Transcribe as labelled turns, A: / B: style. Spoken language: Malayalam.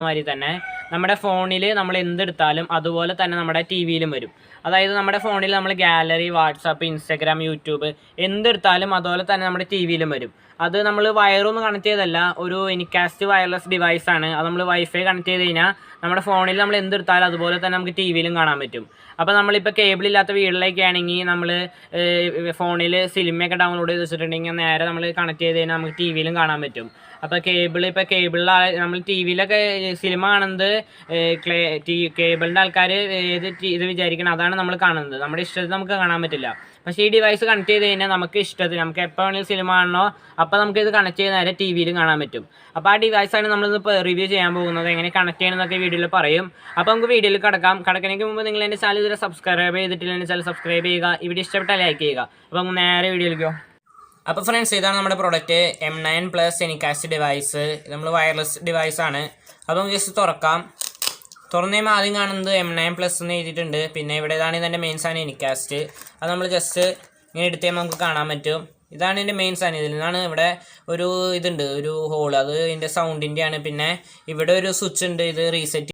A: മാതിരി തന്നെ നമ്മുടെ ഫോണിൽ നമ്മൾ എന്തെടുത്താലും അതുപോലെ തന്നെ നമ്മുടെ ടി വിയിലും വരും. അതായത് നമ്മുടെ ഫോണിൽ നമ്മൾ ഗാലറി, വാട്സാപ്പ്, ഇൻസ്റ്റാഗ്രാം, യൂട്യൂബ് എന്തെടുത്താലും അതുപോലെ തന്നെ നമ്മുടെ ടി വിയിലും വരും. അത് നമ്മൾ വയറൊന്നും കണക്ട് ചെയ്തല്ല, ഒരു എനിക്കാസ്റ്റ് വയർലെസ് ഡിവൈസാണ്. അത് നമ്മൾ വൈഫൈ കണക്ട് ചെയ്ത് കഴിഞ്ഞാൽ നമ്മുടെ ഫോണിൽ നമ്മൾ എന്തെടുത്താലും അതുപോലെ തന്നെ നമുക്ക് ടി വിയിലും കാണാൻ പറ്റും. അപ്പോൾ നമ്മളിപ്പോൾ കേബിളില്ലാത്ത വീട്ടിലേക്ക് ആണെങ്കിൽ നമ്മൾ ഫോണിൽ സിനിമയൊക്കെ ഡൗൺലോഡ് ചെയ്ത് വെച്ചിട്ടുണ്ടെങ്കിൽ നേരെ നമ്മൾ കണക്ട് ചെയ്ത് കഴിഞ്ഞാൽ നമുക്ക് ടി വിയിലും കാണാൻ പറ്റും. അപ്പോൾ കേബിളിൽ നമ്മൾ ടി വിയിലൊക്കെ സിനിമ കാണുന്നത് കേബിളിൻ്റെ ആൾക്കാർ ഇത് വിചാരിക്കണം അതാണ് നമ്മൾ കാണുന്നത്. നമ്മുടെ ഇഷ്ടത്തിൽ നമുക്ക് കാണാൻ പറ്റില്ല. പക്ഷേ ഈ ഡിവൈസ് കണക്ട് ചെയ്ത് കഴിഞ്ഞാൽ നമുക്ക് ഇഷ്ടത്തിൽ നമുക്ക് എപ്പോൾ വേണമെങ്കിലും സിനിമ കാണണോ അപ്പോൾ നമുക്കിത് കണക്ട് ചെയ്ത് നേരെ ടി വിയിലും കാണാൻ പറ്റും. അപ്പോൾ ആ ഡിവൈസാണ് നമ്മളിത് റിവ്യൂ ചെയ്യാൻ പോകുന്നത്. എങ്ങനെ കണക്ട് ചെയ്യണമെന്നൊക്കെ വീഡിയോയിൽ പറയും. അപ്പോൾ നമുക്ക് വീഡിയോയിൽ കിടക്കുന്നതിന് മുമ്പ് നിങ്ങൾ എൻ്റെ ചാനൽ ഇതുവരെ സബ്സ്ക്രൈബ് ചെയ്തിട്ടില്ല, എൻ്റെ ചാനൽ സബ്സ്ക്രൈബ് ചെയ്യുക. ഈ വീഡിയോ ഇഷ്ടപ്പെട്ടാൽ ലൈക്ക് ചെയ്യുക. അപ്പോൾ നമുക്ക് നേരെ വീഡിയോയിലേക്കോ. അപ്പോൾ ഫ്രണ്ട്സ്, ഇതാണ് നമ്മുടെ പ്രോഡക്റ്റ് M9+ എനിക്കാസ്റ്റ് ഡിവൈസ്. ഇത് നമ്മൾ വയർലെസ് ഡിവൈസാണ്. അപ്പോൾ നമുക്ക് ജസ്റ്റ് തുറക്കാം. തുറന്നു കഴിയുമ്പോൾ ആദ്യം കാണുന്നത് M9+ എന്ന് എഴുതിയിട്ടുണ്ട്. പിന്നെ ഇവിടെ ഇതാണ് ഇതിൻ്റെ മെയിൻ സാധനം എനിക്കാസ്റ്റ്. അത് നമ്മൾ ജസ്റ്റ് ഇങ്ങനെ എടുത്ത് കഴിയുമ്പോൾ നമുക്ക് കാണാൻ പറ്റും. ഇതാണ് ഇതിൻ്റെ മെയിൻ സാധനം. ഇതിൽ നിന്നാണ് ഇവിടെ ഒരു ഇതുണ്ട്, ഒരു ഹോൾ, അത് ഇതിൻ്റെ സൗണ്ടിൻ്റെയാണ്. പിന്നെ ഇവിടെ ഒരു സ്വിച്ച് ഉണ്ട്, ഇത് റീസെറ്റ്